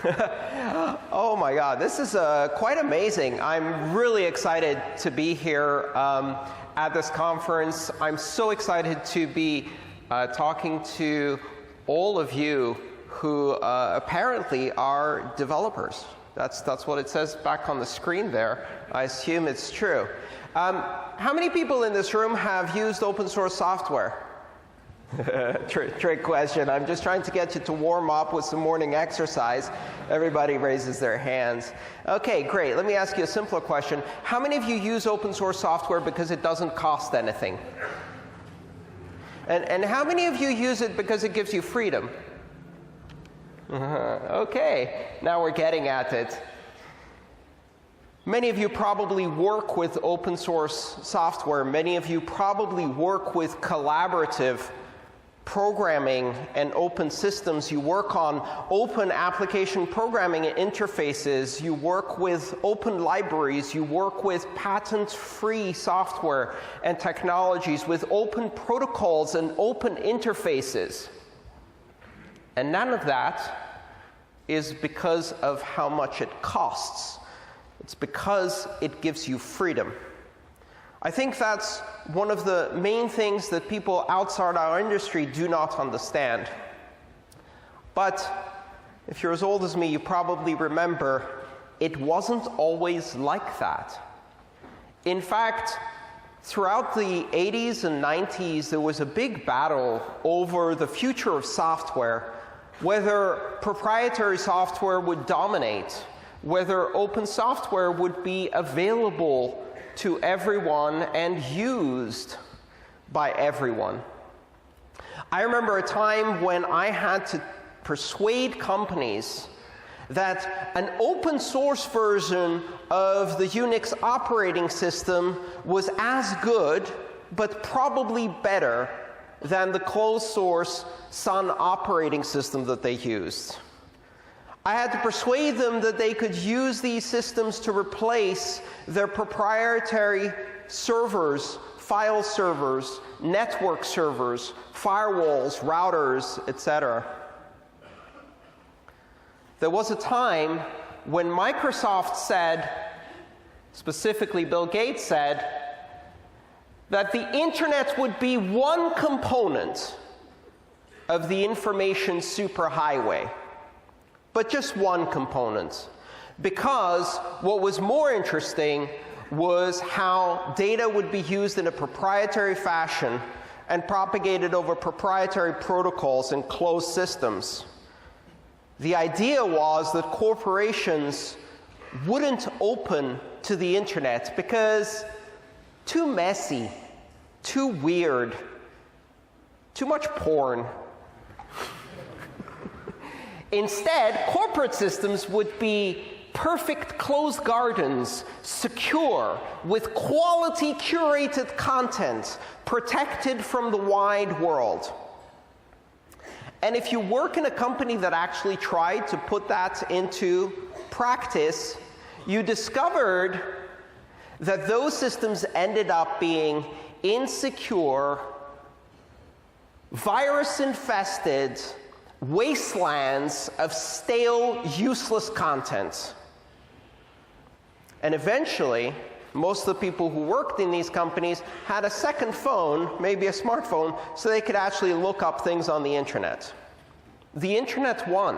Oh my God, this is quite amazing. I'm really excited to be here at this conference. I'm so excited to be talking to all of you who apparently are developers. That's what it says back on the screen there. I assume it's true. How many people in this room have used open source software? Trick question. I'm just trying to get you to warm up with some morning exercise. Everybody raises their hands. Okay, great. Let me ask you a simpler question. How many of you use open source software because it doesn't cost anything? And how many of you use it because it gives you freedom? Okay, now we're getting at it. Many of you probably work with open source software. Many of you probably work with collaborative programming and open systems. You work on open application programming interfaces. You work with open libraries. You work with patent-free software and technologies, with open protocols and open interfaces. And none of that is because of how much it costs. It's because it gives you freedom. I think that's one of the main things that people outside our industry do not understand. But if you're as old as me, you probably remember it wasn't always like that. In fact, throughout the 80s and 90s, there was a big battle over the future of software, whether proprietary software would dominate, whether open software would be available to everyone and used by everyone. I remember a time when I had to persuade companies that an open source version of the Unix operating system was as good, but probably better, than the closed source Sun operating system that they used. I had to persuade them that they could use these systems to replace their proprietary servers, file servers, network servers, firewalls, routers, etc. There was a time when Microsoft said, specifically Bill Gates said, that the internet would be one component of the information superhighway. But just one component, because what was more interesting was how data would be used in a proprietary fashion and propagated over proprietary protocols and closed systems. The idea was that corporations wouldn't open to the internet because too messy, too weird, too much porn. Instead, corporate systems would be perfect closed gardens, secure, with quality curated content, protected from the wide world. And if you work in a company that actually tried to put that into practice, you discovered that those systems ended up being insecure, virus-infested wastelands of stale, useless content. And eventually, most of the people who worked in these companies had a second phone, maybe a smartphone, so they could actually look up things on the internet. The internet won.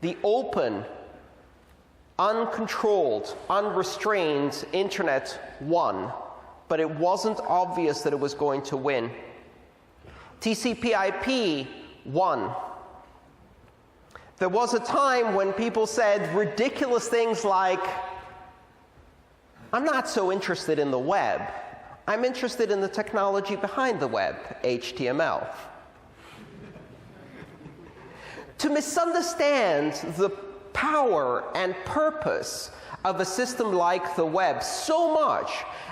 The open, uncontrolled, unrestrained internet won. But it wasn't obvious that it was going to win. TCP/IP won. There was a time when people said ridiculous things like, I'm not so interested in the web. I'm interested in the technology behind the web, HTML. To misunderstand the power and purpose of a system like the web so much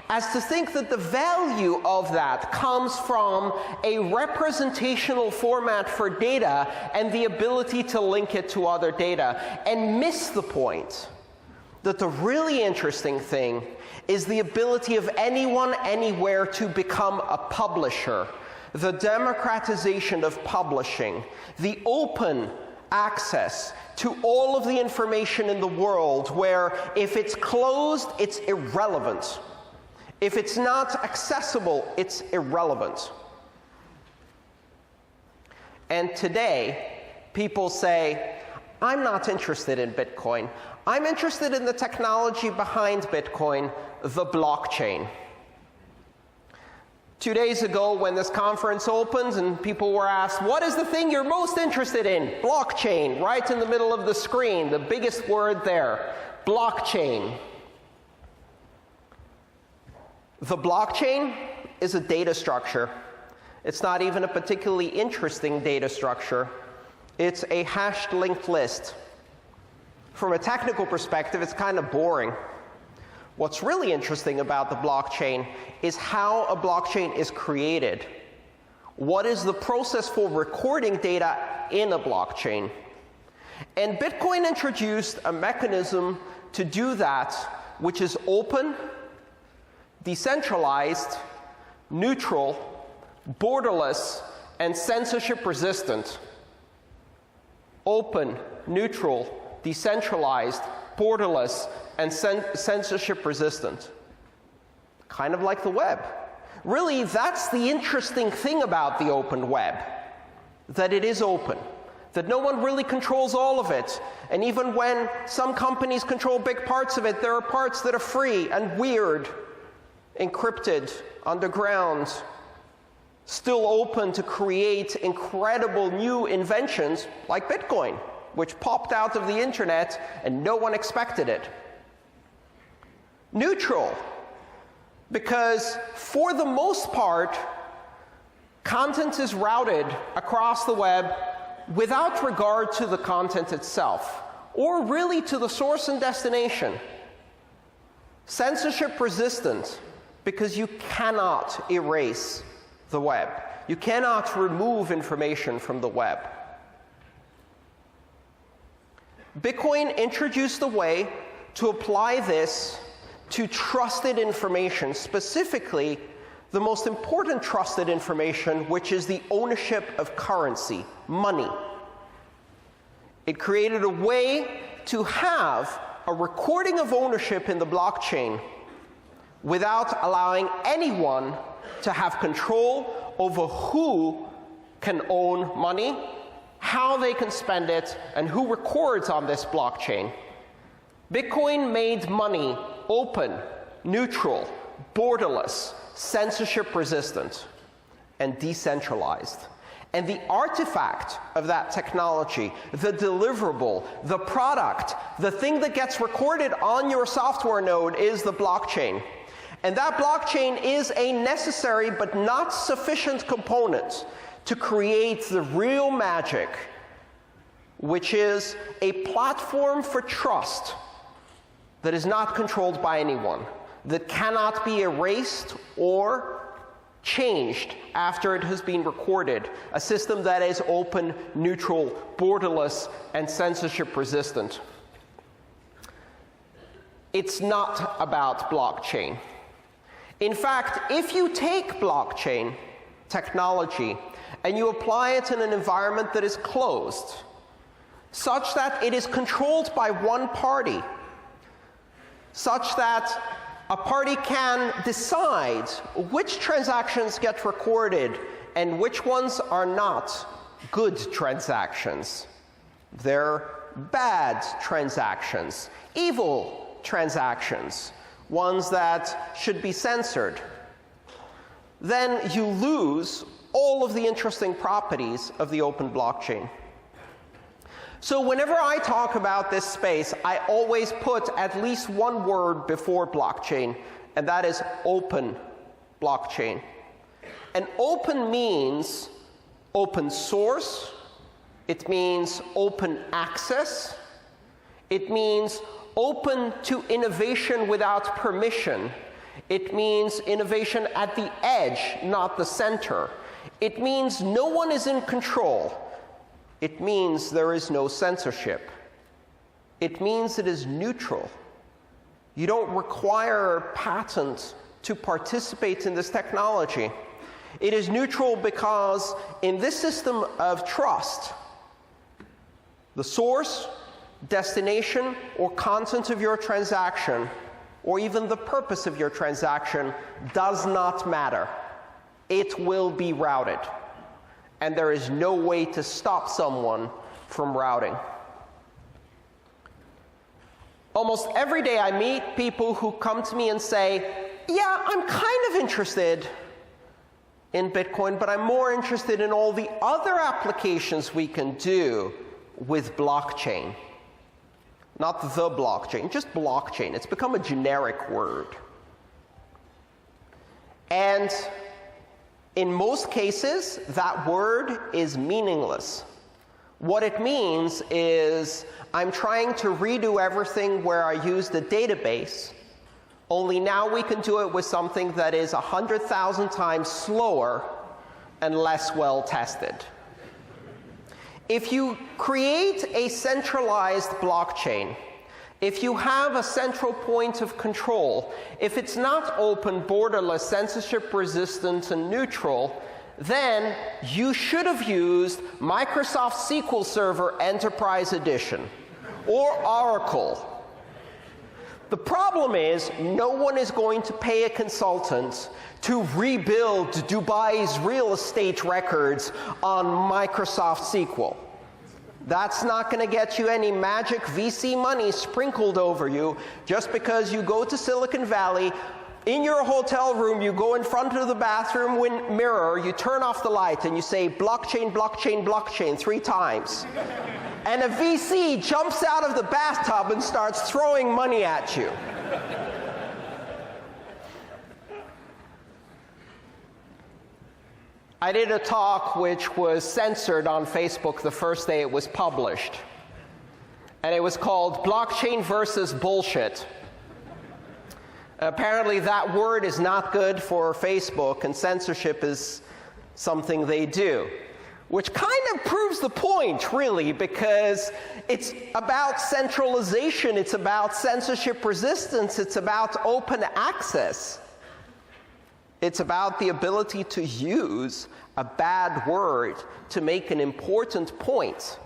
as to think that the value of that comes from a representational format for data and the ability to link it to other data, and miss the point that the really interesting thing is the ability of anyone, anywhere to become a publisher, the democratization of publishing, the open access to all of the information in the world, where if it's closed, it's irrelevant. If it's not accessible, it's irrelevant. And today, people say, I'm not interested in Bitcoin. I'm interested in the technology behind Bitcoin, the blockchain. 2 days ago, when this conference opened and people were asked, what is the thing you're most interested in? Blockchain, right in the middle of the screen, the biggest word there, blockchain. The blockchain is a data structure. It's not even a particularly interesting data structure. It's a hashed linked list. From a technical perspective, it's kind of boring. What's really interesting about the blockchain is how a blockchain is created. What is the process for recording data in a blockchain? And Bitcoin introduced a mechanism to do that, which is open, decentralized, neutral, borderless, and censorship-resistant. Open, neutral, decentralized, borderless, and censorship-resistant. Kind of like the web. Really, that's the interesting thing about the open web, that it is open, that no one really controls all of it. And even when some companies control big parts of it, there are parts that are free and weird, encrypted, underground, still open to create incredible new inventions like Bitcoin, which popped out of the internet and no one expected it. Neutral, because for the most part, content is routed across the web without regard to the content itself, or really to the source and destination. Censorship resistant, because you cannot erase the web. You cannot remove information from the web. Bitcoin introduced a way to apply this to trusted information, specifically the most important trusted information, which is the ownership of currency, money. It created a way to have a recording of ownership in the blockchain without allowing anyone to have control over who can own money, how they can spend it, and who records on this blockchain. Bitcoin made money open, neutral, borderless, censorship-resistant, and decentralized. And the artifact of that technology, the deliverable, the product, the thing that gets recorded on your software node is the blockchain. And that blockchain is a necessary but not sufficient component to create the real magic, which is a platform for trust that is not controlled by anyone, that cannot be erased or changed after it has been recorded, a system that is open, neutral, borderless, and censorship-resistant. It's not about blockchain. In fact, if you take blockchain technology and you apply it in an environment that is closed, such that it is controlled by one party, such that a party can decide which transactions get recorded and which ones are not good transactions. They're bad transactions, evil transactions, ones that should be censored. Then you lose all of the interesting properties of the open blockchain. So whenever I talk about this space, I always put at least one word before blockchain, and that is open blockchain. And open means open source, it means open access, it means open to innovation without permission, it means innovation at the edge, not the center. It means no one is in control. It means there is no censorship. It means it is neutral. You don't require a patent to participate in this technology. It is neutral because in this system of trust, The source, destination, or content of your transaction, or even the purpose of your transaction, does not matter. It will be routed. And there is no way to stop someone from routing. Almost every day I meet people who come to me and say, yeah, I'm kind of interested in Bitcoin, but I'm more interested in all the other applications we can do with blockchain. Not the blockchain, just blockchain. It's become a generic word. And in most cases, that word is meaningless. What it means is I'm trying to redo everything where I used a database, only now we can do it with something that is 100,000 times slower and less well tested. If you create a centralized blockchain, if you have a central point of control, if it's not open, borderless, censorship-resistant, and neutral, then you should have used Microsoft SQL Server Enterprise Edition or Oracle. The problem is no one is going to pay a consultant to rebuild Dubai's real estate records on Microsoft SQL. That's not going to get you any magic VC money sprinkled over you just because you go to Silicon Valley. In your hotel room, you go in front of the bathroom mirror, you turn off the light, and you say, blockchain, blockchain, blockchain 3 times. And a VC jumps out of the bathtub and starts throwing money at you. I did a talk which was censored on Facebook the first day it was published. And it was called Blockchain versus Bullshit. Apparently that word is not good for Facebook, and censorship is something they do. Which kind of proves the point, really, because it's about centralization, it's about censorship resistance, it's about open access. It's about the ability to use a bad word to make an important point,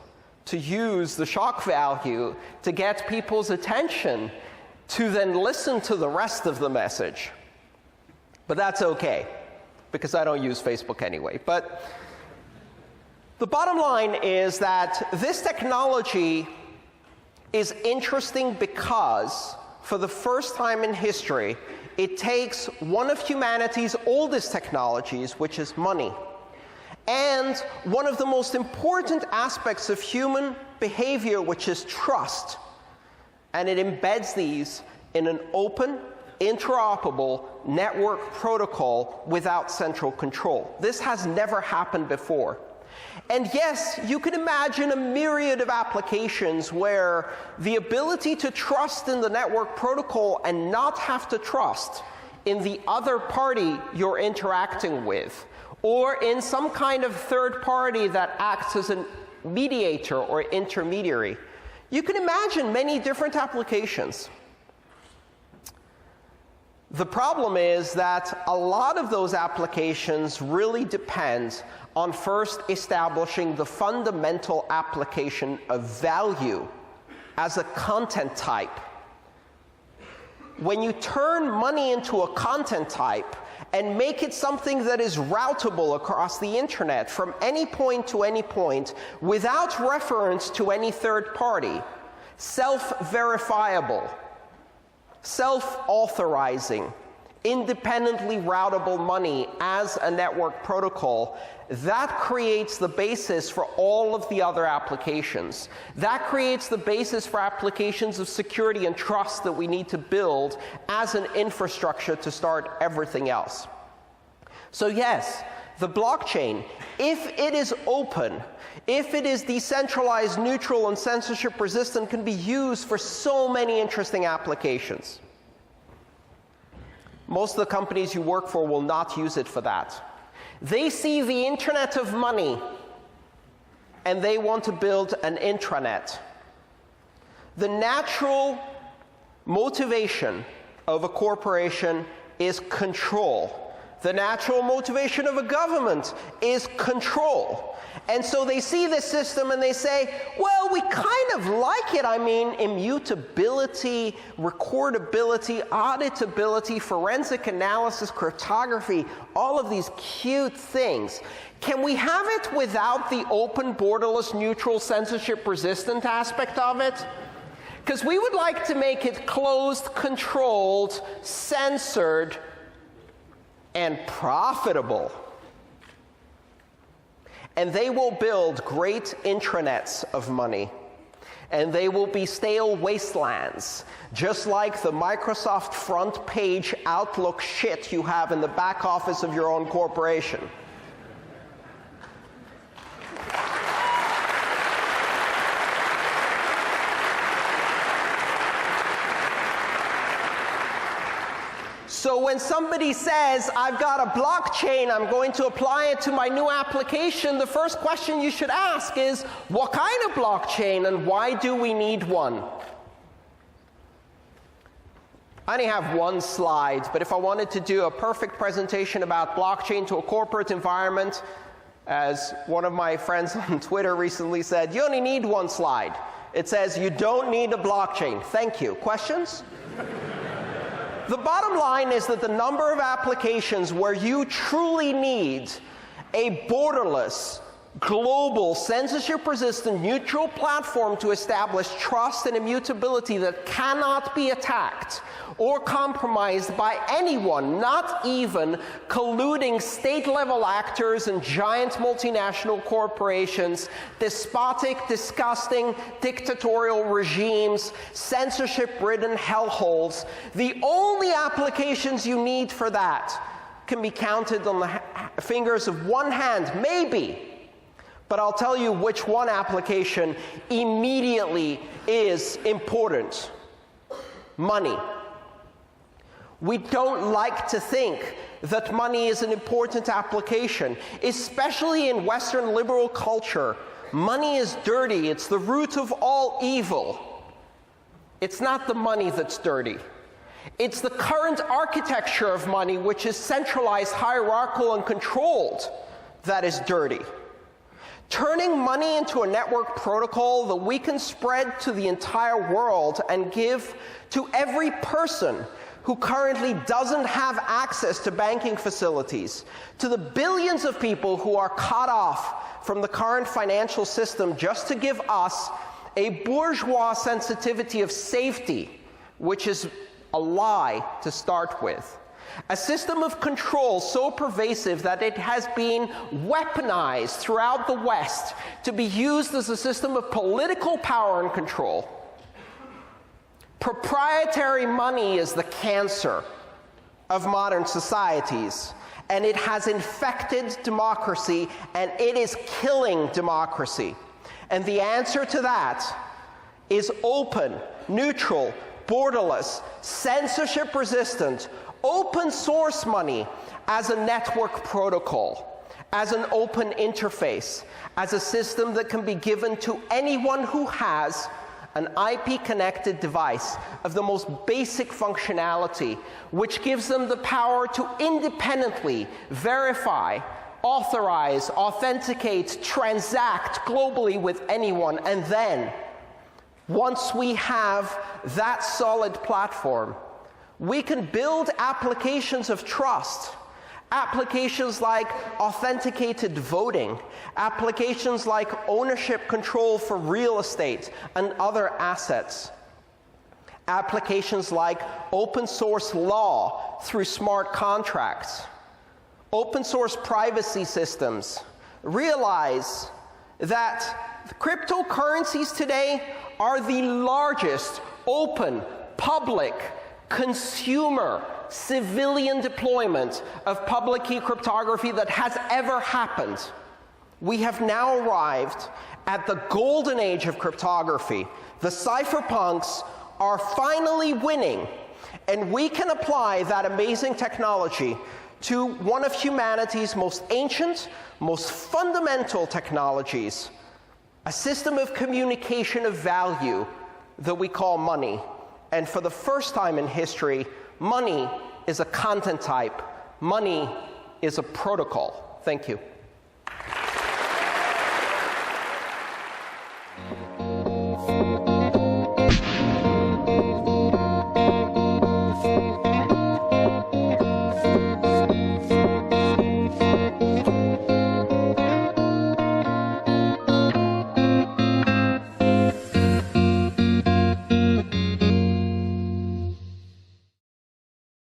to use the shock value to get people's attention, to then listen to the rest of the message. But that's okay, because I don't use Facebook anyway. But the bottom line is that this technology is interesting because, for the first time in history, it takes one of humanity's oldest technologies, which is money, and one of the most important aspects of human behavior, which is trust, and it embeds these in an open, interoperable network protocol without central control. This has never happened before. And yes, you can imagine a myriad of applications where the ability to trust in the network protocol and not have to trust in the other party you're interacting with, or in some kind of third party that acts as a mediator or intermediary. You can imagine many different applications. The problem is that a lot of those applications really depend on first establishing the fundamental application of value as a content type. When you turn money into a content type and make it something that is routable across the internet from any point to any point without reference to any third party, self-verifiable, self-authorizing, independently routable money as a network protocol, that creates the basis for all of the other applications. That creates the basis for applications of security and trust that we need to build as an infrastructure to start everything else. So yes, the blockchain, if it is open, if it is decentralized, neutral, and censorship resistant, can be used for so many interesting applications. Most of the companies you work for will not use it for that. They see the Internet of money, and they want to build an intranet. The natural motivation of a corporation is control. The natural motivation of a government is control. And so they see this system and they say, well, we kind of like it. I mean, immutability, recordability, auditability, forensic analysis, cryptography, all of these cute things. Can we have it without the open, borderless, neutral, censorship-resistant aspect of it? Because we would like to make it closed, controlled, censored, and profitable. And they will build great intranets of money. And they will be stale wastelands, just like the Microsoft front page Outlook shit you have in the back office of your own corporation. So when somebody says, I've got a blockchain, I'm going to apply it to my new application, the first question you should ask is, what kind of blockchain and why do we need one? I only have one slide, but if I wanted to do a perfect presentation about blockchain to a corporate environment, as one of my friends on Twitter recently said, you only need one slide. It says, you don't need a blockchain. Thank you. Questions? The bottom line is that the number of applications where you truly need a borderless, global, censorship-resistant, neutral platform to establish trust and immutability that cannot be attacked or compromised by anyone, not even colluding state-level actors and giant multinational corporations, despotic, disgusting, dictatorial regimes, censorship-ridden hellholes. The only applications you need for that can be counted on the fingers of one hand, maybe. But I'll tell you which one application immediately is important. Money. We don't like to think that money is an important application, especially in Western liberal culture. Money is dirty. It's the root of all evil. It's not the money that's dirty. It's the current architecture of money, which is centralized, hierarchical, and controlled, that is dirty. Turning money into a network protocol that we can spread to the entire world and give to every person who currently doesn't have access to banking facilities, to the billions of people who are cut off from the current financial system, just to give us a bourgeois sensitivity of safety, which is a lie to start with. A system of control so pervasive that it has been weaponized throughout the West to be used as a system of political power and control. Proprietary money is the cancer of modern societies, and it has infected democracy, and it is killing democracy. And the answer to that is open, neutral, borderless, censorship-resistant, open source money as a network protocol, as an open interface, as a system that can be given to anyone who has an IP-connected device of the most basic functionality, which gives them the power to independently verify, authorize, authenticate, transact globally with anyone. And then, once we have that solid platform, we can build applications of trust, applications like authenticated voting, applications like ownership control for real estate and other assets, applications like open source law through smart contracts, open source privacy systems. Realize that cryptocurrencies today are the largest open, public, consumer, civilian deployment of public key cryptography that has ever happened. We have now arrived at the golden age of cryptography. The cypherpunks are finally winning, and we can apply that amazing technology to one of humanity's most ancient, most fundamental technologies, a system of communication of value that we call money. And for the first time in history, money is a content type. Money is a protocol. Thank you.